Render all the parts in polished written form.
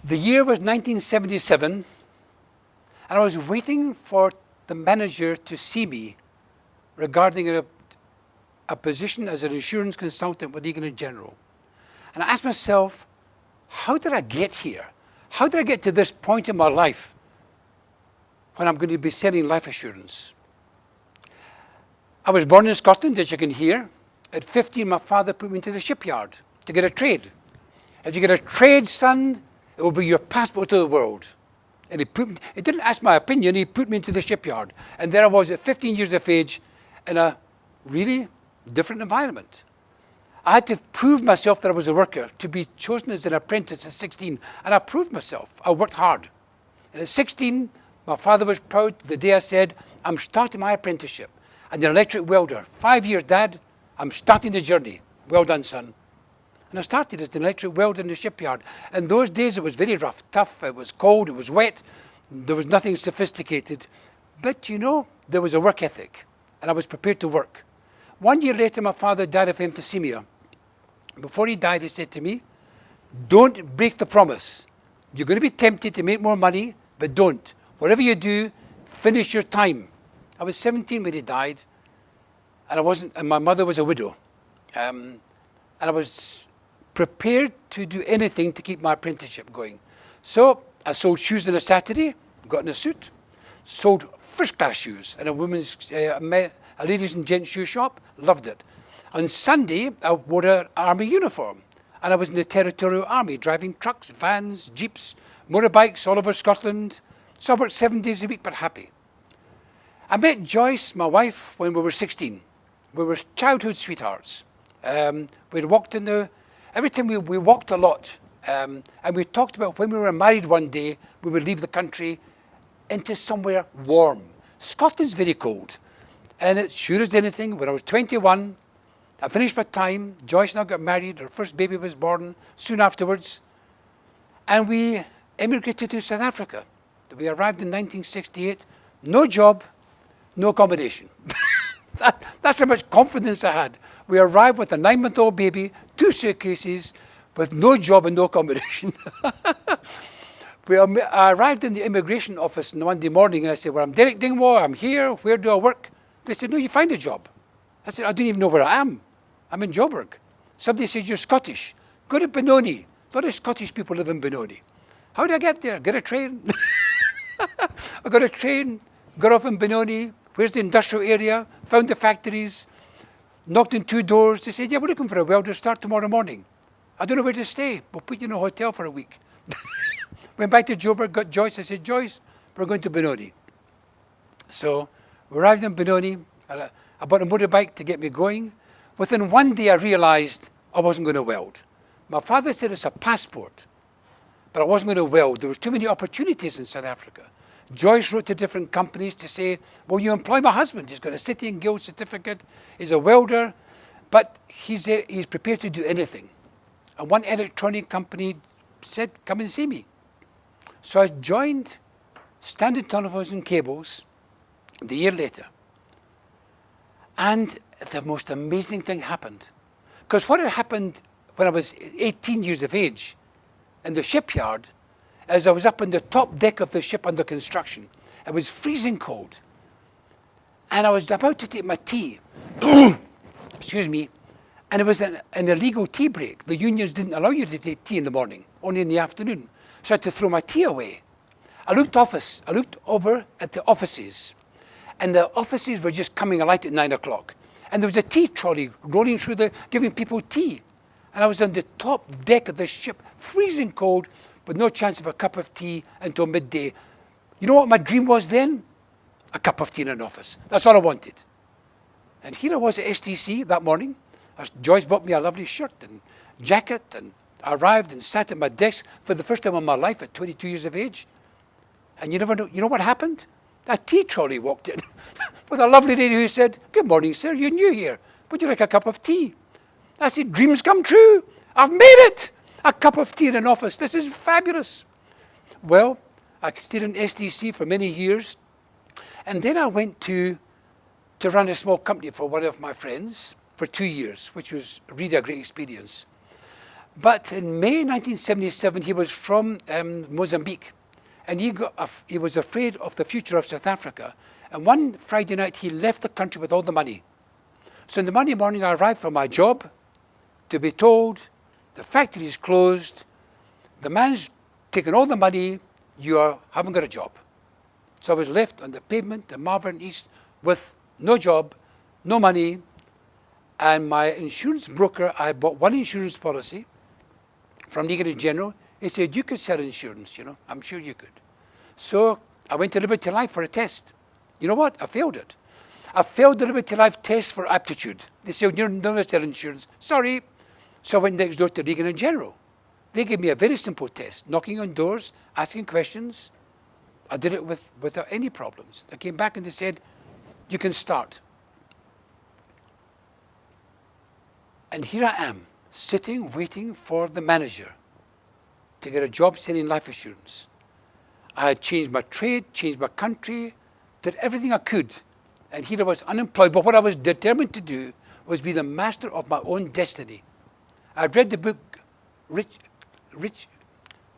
The year was 1977, and I was waiting for the manager to see me regarding a position as an insurance consultant with Egan & General. And I asked myself, how did I get here? How did I get to this point in my life when I'm going to be selling life assurance? I was born in Scotland, as you can hear. At 15, my father put me into the shipyard to get a trade. If you get a trade, son, it will be your passport to the world. And he didn't ask my opinion, he put me into the shipyard. And there I was at 15 years of age in a really different environment. I had to prove myself that I was a worker, to be chosen as an apprentice at 16. And I proved myself. I worked hard. And at 16, my father was proud the day I said, I'm starting my apprenticeship. And an electric welder. 5 years, Dad, I'm starting the journey. Well done, son. And I started as an electric welder in the shipyard. And those days it was very rough, tough, it was cold, it was wet. There was nothing sophisticated. But you know, there was a work ethic. And I was prepared to work. 1 year later, my father died of emphysema. Before he died, he said to me, don't break the promise. You're going to be tempted to make more money, but don't. Whatever you do, finish your time. I was 17 when he died, and my mother was a widow. And I was prepared to do anything to keep my apprenticeship going. So I sold shoes on a Saturday, got in a suit, sold first-class shoes in a ladies and gents shoe shop, loved it. On Sunday, I wore an army uniform, and I was in the Territorial Army, driving trucks, vans, jeeps, motorbikes all over Scotland. So I worked 7 days a week, but happy. I met Joyce, my wife, when we were 16. We were childhood sweethearts. We'd walked every time we walked a lot. And we talked about when we were married one day, we would leave the country into somewhere warm. Scotland's very cold. And it sure as anything, when I was 21, I finished my time. Joyce and I got married. Our first baby was born soon afterwards. And we emigrated to South Africa. We arrived in 1968. No job, no accommodation. That's how much confidence I had. We arrived with a 9-month-old baby, 2 suitcases, with no job and no accommodation. I arrived in the immigration office on Monday morning, and I said, well, I'm Derek Dingwall. I'm here. Where do I work? They said, no, you find a job. I said, I don't even know where I am. I'm in Joburg. Somebody says, you're Scottish. Go to Benoni. A lot of Scottish people live in Benoni. How do I get there? Get a train. I got a train, got off in Benoni. Where's the industrial area? Found the factories. Knocked on 2 doors. They said, yeah, we're looking for a welder. Start tomorrow morning. I don't know where to stay. We'll put you in a hotel for a week. Went back to Joburg, got Joyce. I said, Joyce, we're going to Benoni. So we arrived in Benoni. I bought a motorbike to get me going. Within 1 day, I realized I wasn't going to weld. My father said it's a passport, but I wasn't going to weld. There was too many opportunities in South Africa. Joyce wrote to different companies to say, well, you employ my husband. He's got a City and Guild certificate. He's a welder, but he's prepared to do anything. And one electronic company said, come and see me. So I joined Standard Telephones and Cables the year later. And the most amazing thing happened. Because what had happened when I was 18 years of age in the shipyard is I was up on the top deck of the ship under construction. It was freezing cold. And I was about to take my tea. Excuse me. And it was an illegal tea break. The unions didn't allow you to take tea in the morning, only in the afternoon. So I had to throw my tea away. I looked over at the offices. And the offices were just coming alight at 9 o'clock. And there was a tea trolley rolling through giving people tea. And I was on the top deck of the ship, freezing cold, with no chance of a cup of tea until midday. You know what my dream was then? A cup of tea in an office. That's all I wanted. And here I was at STC that morning. Joyce bought me a lovely shirt and jacket, and I arrived and sat at my desk for the first time in my life at 22 years of age. And you know what happened? A tea trolley walked in with a lovely lady who said, good morning, sir, you're new here. Would you like a cup of tea? I said, dreams come true. I've made it. A cup of tea in an office. This is fabulous. Well, I stayed in SDC for many years. And then I went to run a small company for one of my friends for 2 years, which was really a great experience. But in May 1977, he was from Mozambique, and he was afraid of the future of South Africa. And one Friday night, he left the country with all the money. So in the Monday morning, I arrived for my job to be told the factory is closed, the man's taken all the money, you haven't got a job. So I was left on the pavement in Malvern East with no job, no money, and my insurance broker, I bought one insurance policy from Legal & General. He said, you could sell insurance, I'm sure you could. So I went to Liberty Life for a test. You know what? I failed it. I failed the Liberty Life test for aptitude. They said, you're never sell insurance. Sorry. So I went next door to Legal & General. They gave me a very simple test, knocking on doors, asking questions. I did it without any problems. I came back and they said, you can start. And here I am, sitting, waiting for the manager to get a job selling life assurance. I had changed my trade, changed my country, did everything I could. And here I was unemployed. But what I was determined to do was be the master of my own destiny. I'd read the book,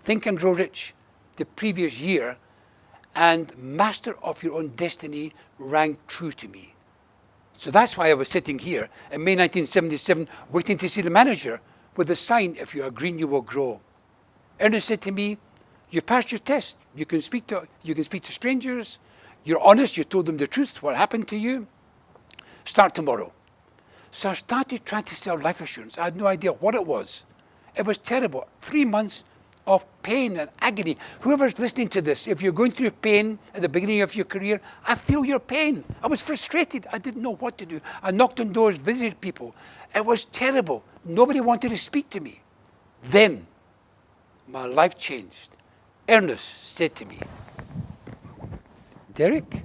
Think and Grow Rich, the previous year, and master of your own destiny rang true to me. So that's why I was sitting here in May 1977, waiting to see the manager with the sign, if you are green, you will grow. Ernest said to me, you passed your test. You can speak to strangers. You're honest. You told them the truth, what happened to you. Start tomorrow. So I started trying to sell life assurance. I had no idea what it was. It was terrible. 3 months of pain and agony. Whoever's listening to this, if you're going through pain at the beginning of your career, I feel your pain. I was frustrated. I didn't know what to do. I knocked on doors, visited people. It was terrible. Nobody wanted to speak to me. Then my life changed. Ernest said to me, Derek,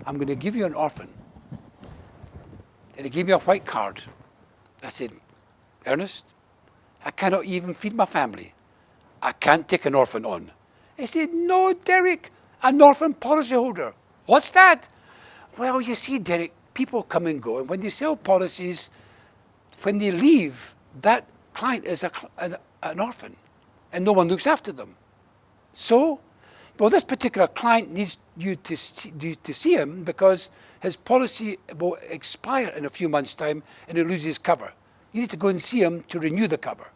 I'm going to give you an orphan. And he gave me a white card. I said, Ernest, I cannot even feed my family. I can't take an orphan on. He said, no, Derek, an orphan policyholder. What's that? Well, you see, Derek, people come and go. And when they sell policies, when they leave, that client is an orphan. And no one looks after them. So, well, this particular client needs you to see him because his policy will expire in a few months' time and he loses cover. You need to go and see him to renew the cover.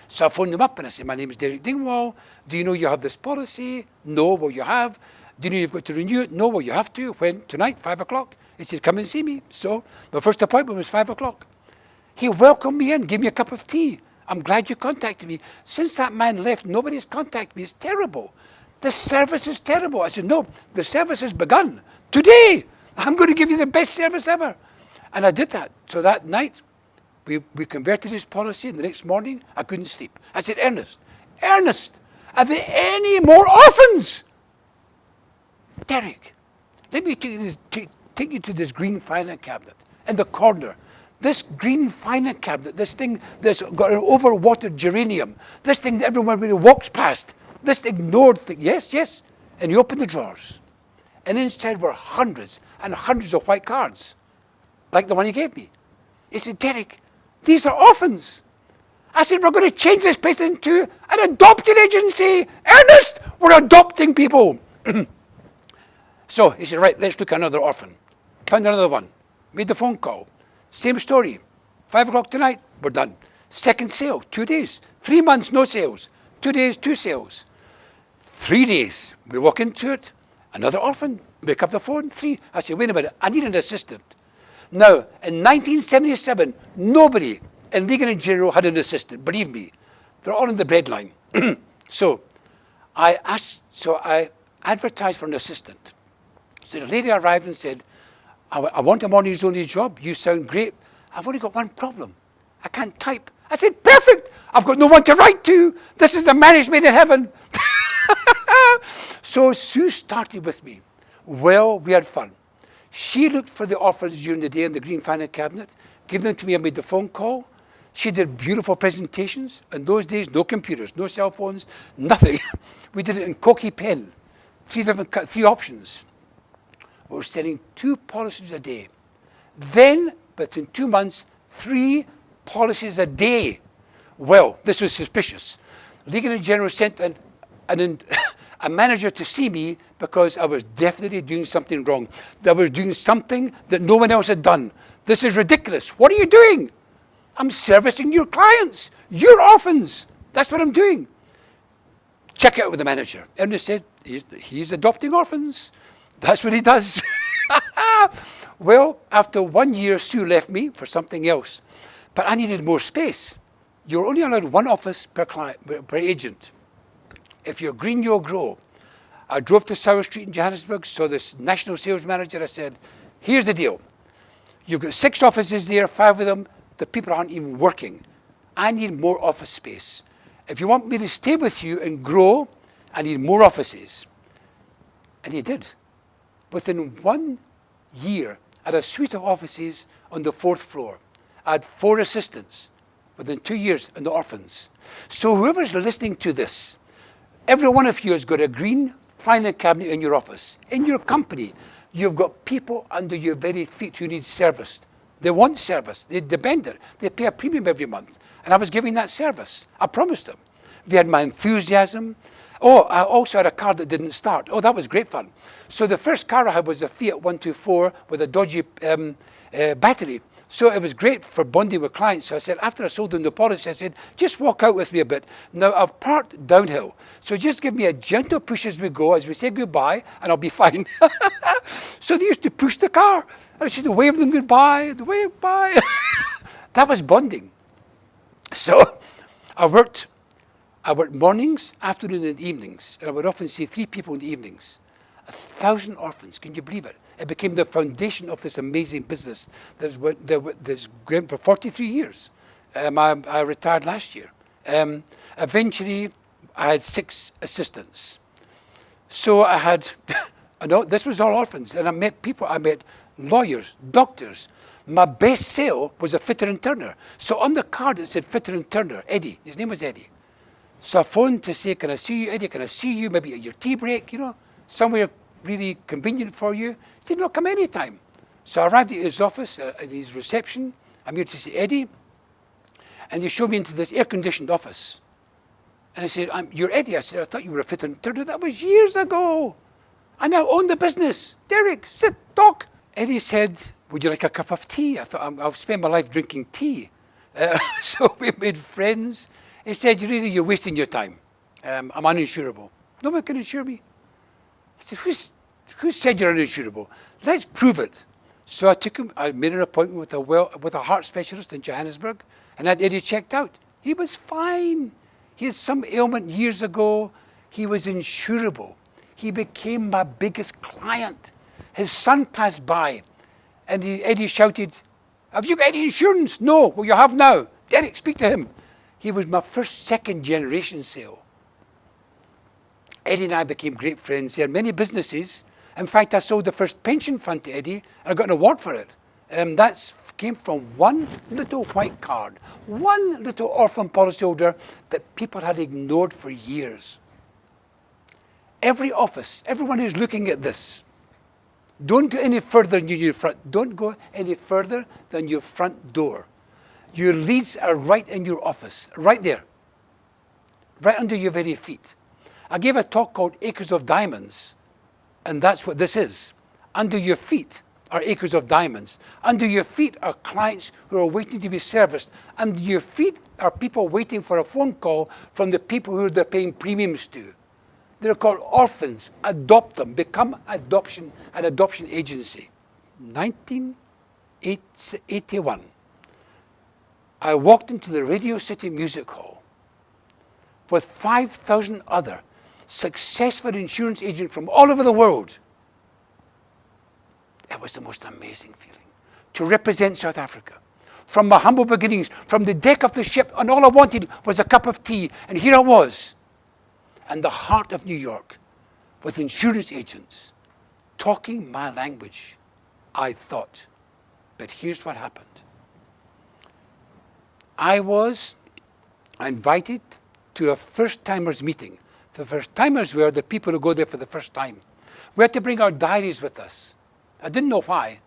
So I phoned him up and I said, my name is Derek Dingwall. Do you know you have this policy? No, well, you have. Do you know you've got to renew it? No, well, you have to. When? Tonight, 5 o'clock. He said, come and see me. So my first appointment was 5 o'clock. He welcomed me in, gave me a cup of tea. I'm glad you contacted me. Since that man left, nobody's contacted me. It's terrible. The service is terrible. I said, no, the service has begun. Today, I'm going to give you the best service ever. And I did that. So that night, we converted his policy, and the next morning, I couldn't sleep. I said, Ernest, are there any more orphans? Derek, let me take you to this green filing cabinet in the corner. This green filing cabinet, this thing that's got an overwatered geranium, this thing that everyone really walks past, this ignored thing. Yes. And he opened the drawers. And inside were hundreds and hundreds of white cards, like the one he gave me. He said, Derek, these are orphans. I said, we're going to change this place into an adoption agency. Ernest, we're adopting people. So he said, right, let's look at another orphan. Found another one. Made the phone call. Same story. 5 o'clock tonight, we're done. Second sale, 2 days. 3 months, no sales. 2 days, 2 sales. 3 days, we walk into it. Another orphan, pick up the phone, 3. I said, wait a minute, I need an assistant. Now, in 1977, nobody in Legal & General had an assistant, believe me. They're all in the breadline. So I advertised for an assistant. So the lady arrived and said, I want a morning's only job. You sound great. I've only got one problem. I can't type. I said, perfect. I've got no one to write to. This is the marriage made in heaven. So Sue started with me. Well, we had fun. She looked for the offers during the day in the green filing cabinet, gave them to me, I made the phone call. She did beautiful presentations. In those days, no computers, no cell phones, nothing. We did it in Cokie pen, 3 options. We were selling 2 policies a day. Then, within 2 months, 3 policies a day. Well, this was suspicious. Legal and General sent a manager to see me because I was definitely doing something wrong. I was doing something that no one else had done. This is ridiculous. What are you doing? I'm servicing your clients, your orphans. That's what I'm doing. Check it out with the manager. And they said, he's adopting orphans. That's what he does. Well, after 1 year, Sue left me for something else. But I needed more space. You're only allowed one office per client, per agent. If you're green, you'll grow. I drove to South Street in Johannesburg, saw this national sales manager. I said, here's the deal. You've got 6 offices there, 5 of them, the people aren't even working. I need more office space. If you want me to stay with you and grow, I need more offices. And he did. Within 1 year, I had a suite of offices on the 4th floor. I had 4 assistants within 2 years in the orphans. So whoever's listening to this, every one of you has got a green filing cabinet in your office. In your company, you've got people under your very feet who need serviced. They want service. They depend on it. They pay a premium every month. And I was giving that service. I promised them. They had my enthusiasm. Oh, I also had a car that didn't start. Oh, that was great fun. So the first car I had was a Fiat 124 with a dodgy battery. So it was great for bonding with clients. So I said, after I sold them the policy, I said, just walk out with me a bit. Now, I've parked downhill. So just give me a gentle push as we go, as we say goodbye, and I'll be fine. So they used to push the car. I used to wave them goodbye, wave bye. That was bonding. So I worked mornings, afternoon, and evenings. And I would often see 3 people in the evenings. 1,000 orphans, can you believe it? It became the foundation of this amazing business that's going for 43 years. I retired last year. Eventually, I had 6 assistants. So I had, this was all orphans, and I met people, I met lawyers, doctors. My best sale was a fitter and turner. So on the card it said fitter and turner, Eddie. His name was Eddie. So I phoned to say, can I see you, Eddie? Can I see you maybe at your tea break, somewhere really convenient for you? He said, no, come anytime. So I arrived at his office, at his reception. I'm here to see Eddie. And they showed me into this air-conditioned office. And I said, you're Eddie. I said, I thought you were a fitter and turner. That was years ago. I now own the business. Derek, sit, talk. Eddie said, would you like a cup of tea? I thought, I'll spend my life drinking tea. So we made friends. He said, you're wasting your time. I'm uninsurable. No one can insure me. I said, who said you're uninsurable? Let's prove it. So I took him, I made an appointment with a heart specialist in Johannesburg, and had Eddie checked out. He was fine. He had some ailment years ago. He was insurable. He became my biggest client. His son passed by, and Eddie shouted, have you got any insurance? No. Well, you have now. Derek, speak to him. He was my first 2nd generation sale. Eddie and I became great friends. He had many businesses. In fact, I sold the first pension fund to Eddie, and I got an award for it. That came from one little white card, one little orphan policyholder that people had ignored for years. Every office, everyone who's looking at this, don't go any further than your front. Don't go any further than your front door. Your leads are right in your office, right there, right under your very feet. I gave a talk called Acres of Diamonds, and that's what this is. Under your feet are acres of diamonds. Under your feet are clients who are waiting to be serviced. Under your feet are people waiting for a phone call from the people who they're paying premiums to. They're called orphans. Adopt them. Become an adoption agency. 1981. I walked into the Radio City Music Hall with 5,000 other successful insurance agents from all over the world. It was the most amazing feeling to represent South Africa. From my humble beginnings, from the deck of the ship, and all I wanted was a cup of tea, and here I was, in the heart of New York, with insurance agents, talking my language, I thought. But here's what happened. I was invited to a first-timers meeting. The first-timers were the people who go there for the first time. We had to bring our diaries with us. I didn't know why.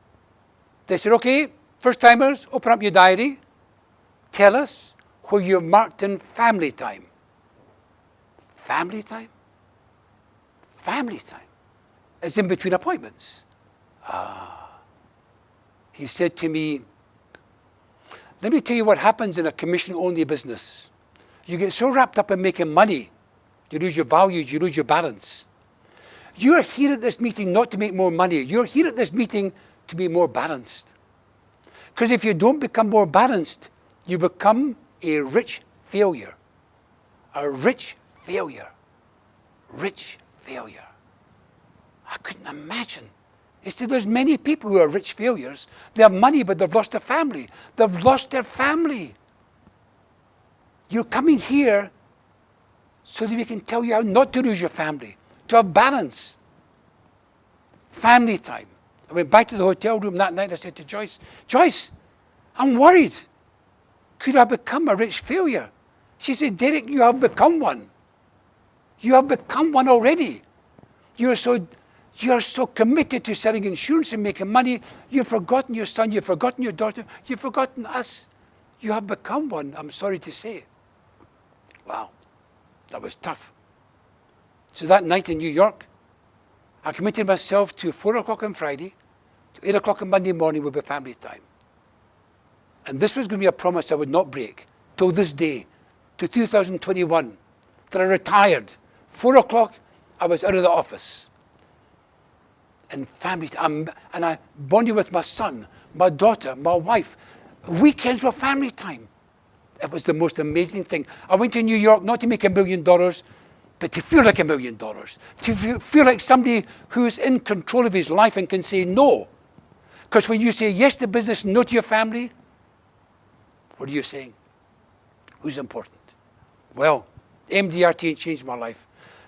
They said, okay, first-timers, open up your diary. Tell us where you're marked in family time. Family time? Family time. It's in between appointments. He said to me, let me tell you what happens in a commission-only business. You get so wrapped up in making money, you lose your values, you lose your balance. You're here at this meeting not to make more money. You're here at this meeting to be more balanced. Because if you don't become more balanced, you become a rich failure. A rich failure. Rich failure. I couldn't imagine. He said there's many people who are rich failures. They have money, but they've lost their family. They've lost their family. You're coming here so that we can tell you how not to lose your family, to have balance. Family time. I went back to the hotel room that night. I said to Joyce, Joyce, I'm worried. Could I become a rich failure? She said, Derek, you have become one. You have become one already. You're so committed to selling insurance and making money. You've forgotten your son. You've forgotten your daughter. You've forgotten us. You have become one, I'm sorry to say. Wow, that was tough. So that night in New York, I committed myself to 4 o'clock on Friday, to 8 o'clock on Monday morning would be family time. And this was going to be a promise I would not break till this day, to 2021, that I retired. 4 o'clock, I was out of the office. And family time, and I bonded with my son, my daughter, my wife. Weekends were family time. It was the most amazing thing. I went to New York not to make $1 million, but to feel like $1 million. To feel like somebody who's in control of his life and can say no. Because when you say yes to business, no to your family, what are you saying? Who's important? Well, MDRT changed my life.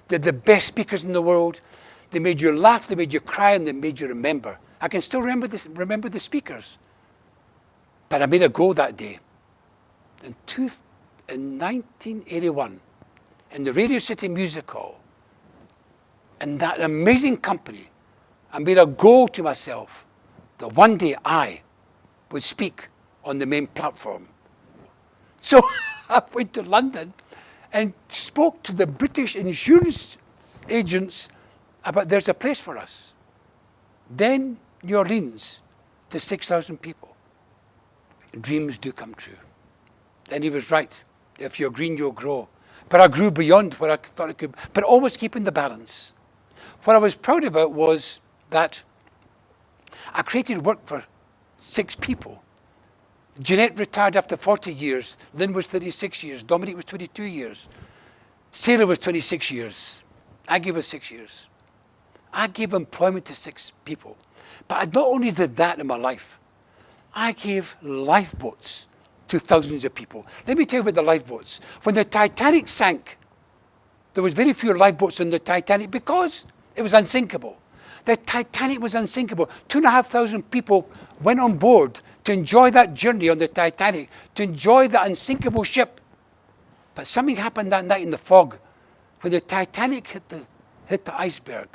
They're the best speakers in the world. They made you laugh, they made you cry, and they made you remember. I can still remember the speakers. But I made a goal that day. In 1981, in the Radio City Music Hall, in that amazing company, I made a goal to myself that one day I would speak on the main platform. So I went to London and spoke to the British insurance agents about there's a place for us. Then New Orleans to 6,000 people. Dreams do come true. And he was right. If you're green, you'll grow. But I grew beyond what I thought I could, but always keeping the balance. What I was proud about was that I created work for 6 people. Jeanette retired after 40 years. Lynn was 36 years. Dominic was 22 years. Sarah was 26 years. I gave her 6 years. I gave employment to 6 people. But I not only did that in my life, I gave lifeboats to thousands of people. Let me tell you about the lifeboats. When the Titanic sank, there was very few lifeboats on the Titanic because it was unsinkable. The Titanic was unsinkable. 2,500 people went on board to enjoy that journey on the Titanic, to enjoy the unsinkable ship. But something happened that night in the fog when the Titanic hit the iceberg.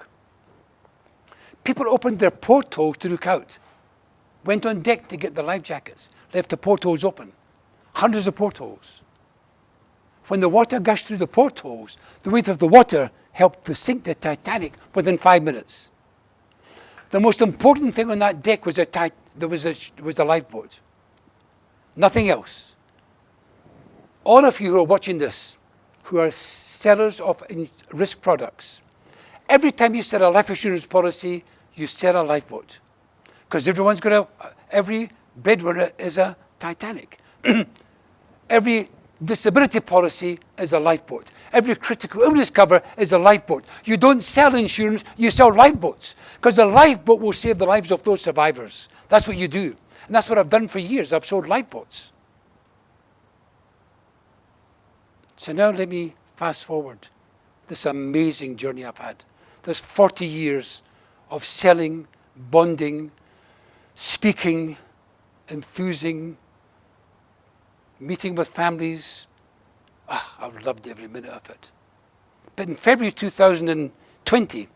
People opened their portholes to look out, went on deck to get the life jackets, left the portholes open. Hundreds of portholes. When the water gushed through the portholes, the weight of the water helped to sink the Titanic within 5 minutes. The most important thing on that deck was the lifeboat. Nothing else. All of you who are watching this, who are sellers of risk products, every time you sell a life insurance policy, you sell a lifeboat. Because every breadwinner is a Titanic. Every disability policy is a lifeboat. Every critical illness cover is a lifeboat. You don't sell insurance, you sell lifeboats. Because the lifeboat will save the lives of those survivors. That's what you do. And that's what I've done for years. I've sold lifeboats. So now let me fast forward this amazing journey I've had. There's 40 years of selling, bonding, speaking, enthusing, meeting with families. I've loved every minute of it. But in February 2020,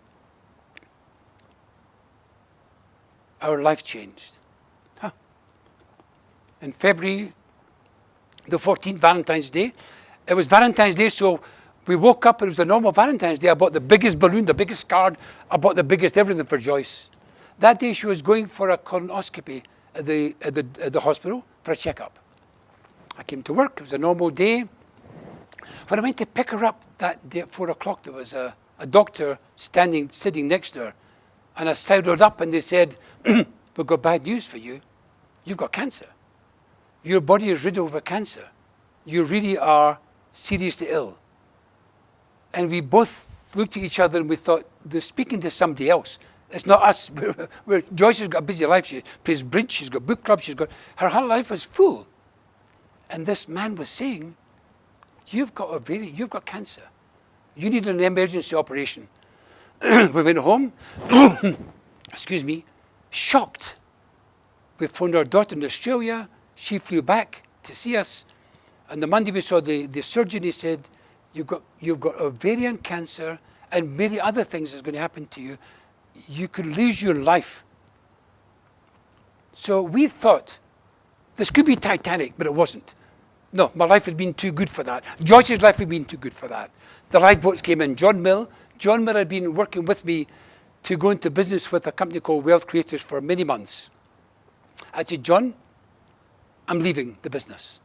our life changed. In February the 14th, Valentine's Day. It was Valentine's Day, so we woke up, and it was the normal Valentine's Day. I bought the biggest balloon, the biggest card. I bought the biggest everything for Joyce. That day, she was going for a colonoscopy at the hospital for a checkup. I came to work. It was a normal day. When I went to pick her up that day at 4 o'clock, there was a doctor sitting next to her. And I sidled up, and they said, we've got bad news for you. You've got cancer. Your body is riddled with cancer. You really are seriously ill. And we both looked at each other, and we thought, they're speaking to somebody else. It's not us. Joyce has got a busy life. She plays bridge. She's got book clubs. Her whole life was full. And this man was saying, you've got cancer. You need an emergency operation. We went home, excuse me, shocked. We phoned our daughter in Australia. She flew back to see us. And the Monday we saw the surgeon, he said, you've got ovarian cancer and many other things that's going to happen to you. You could lose your life. So we thought this could be Titanic, but it wasn't. No, my life had been too good for that. Joyce's life had been too good for that. The lifeboats came in. John Mill had been working with me to go into business with a company called Wealth Creators for many months. I said, John, I'm leaving the business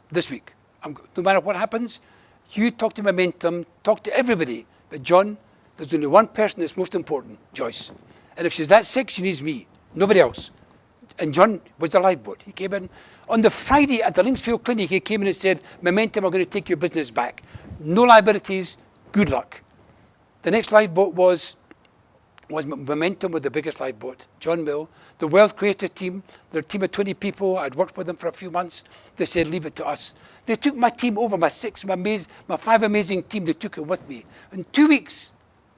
this week. No matter what happens, you talk to Momentum, talk to everybody. But John, there's only one person that's most important, Joyce. And if she's that sick, she needs me, nobody else. And John was the lifeboat. He came in. On the Friday at the Linksfield Clinic, he came in and said, Momentum are going to take your business back. No liabilities, good luck. The next lifeboat was Momentum, with the biggest lifeboat, John Mill. The Wealth Creator team, their team of 20 people, I'd worked with them for a few months. They said, leave it to us. They took my team over, my 5 amazing team, they took it with me. In 2 weeks,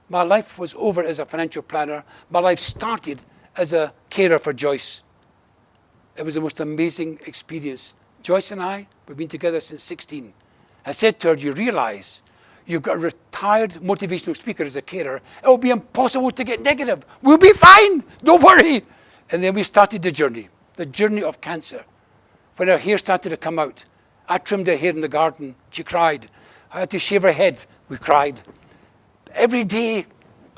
my life was over as a financial planner. My life started as a carer for Joyce. It was the most amazing experience. Joyce and I, we've been together since 16. I said to her, do you realize you've got a retired motivational speaker as a carer? It will be impossible to get negative. We'll be fine. Don't worry. And then we started the journey of cancer. When her hair started to come out, I trimmed her hair in the garden. She cried. I had to shave her head. We cried. Every day,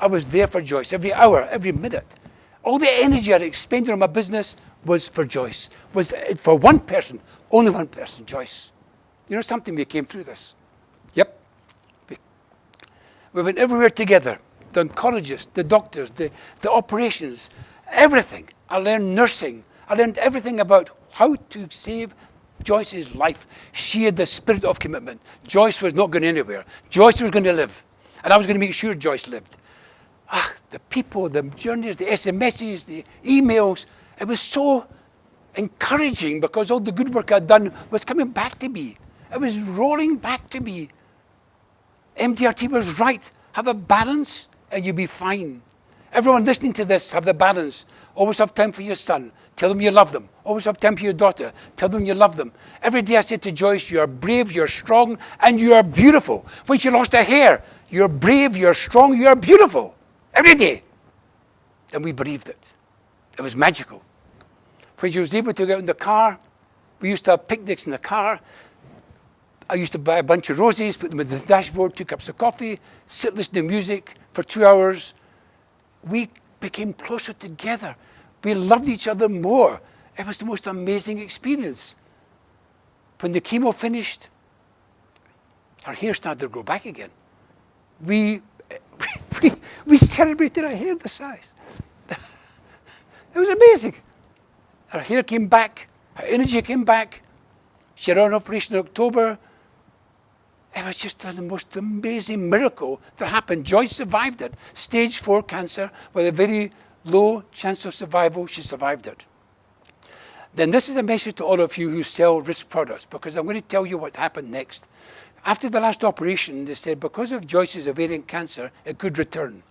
I was there for Joyce. Every hour, every minute. All the energy I expended on my business was for Joyce. Was for one person, only one person, Joyce. You know something? We came through this. Yep. We went everywhere together. The oncologists, the doctors, the operations, everything. I learned nursing. I learned everything about how to save Joyce's life. She had the spirit of commitment. Joyce was not going anywhere. Joyce was going to live. And I was going to make sure Joyce lived. The people, the journeys, the SMSs, the emails. It was so encouraging because all the good work I'd done was coming back to me. It was rolling back to me. MDRT was right. Have a balance and you'll be fine. Everyone listening to this, have the balance. Always have time for your son. Tell them you love them. Always have time for your daughter. Tell them you love them. Every day I said to Joyce, you are brave, you're strong, and you are beautiful. When she lost her hair, you're brave, you're strong, you are beautiful. Every day. And we believed it. It was magical. When she was able to get in the car, we used to have picnics in the car. I used to buy a bunch of roses, put them in the dashboard, 2 cups of coffee, sit listening to music for 2 hours. We became closer together. We loved each other more. It was the most amazing experience. When the chemo finished, her hair started to grow back again. We celebrated our hair the size. It was amazing. Her hair came back. Her energy came back. She had an operation in October. It was just the most amazing miracle that happened. Joyce survived it. Stage 4 cancer with a very low chance of survival. She survived it. Then this is a message to all of you who sell risk products, because I'm going to tell you what happened next. After the last operation, they said because of Joyce's ovarian cancer, it could return.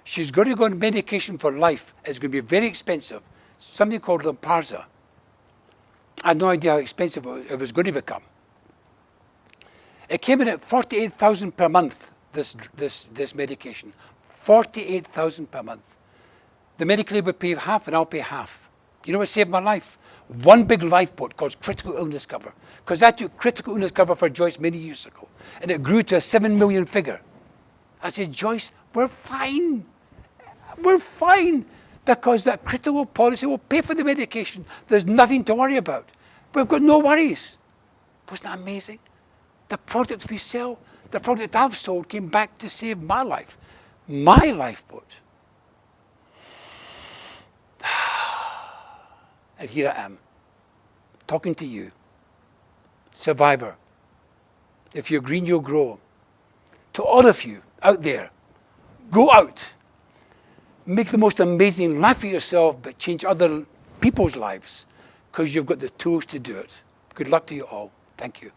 She's going to go on medication for life. It's going to be very expensive. Something called Lynparza. I had no idea how expensive it was going to become. It came in at $48,000 per month, this medication. $48,000 per month. The medical aid would pay half and I'll pay half You know what saved my life? One big lifeboat called critical illness cover. Because I took critical illness cover for Joyce many years ago. And it grew to a 7 million figure. I said, Joyce, we're fine. We're fine. Because that critical policy will pay for the medication. There's nothing to worry about. We've got no worries. Wasn't that amazing? The product we sell, the product I've sold came back to save my life. My lifeboat. And here I am, talking to you, survivor. If you're green, you'll grow. To all of you out there, go out. Make the most amazing life for yourself, but change other people's lives, because you've got the tools to do it. Good luck to you all. Thank you.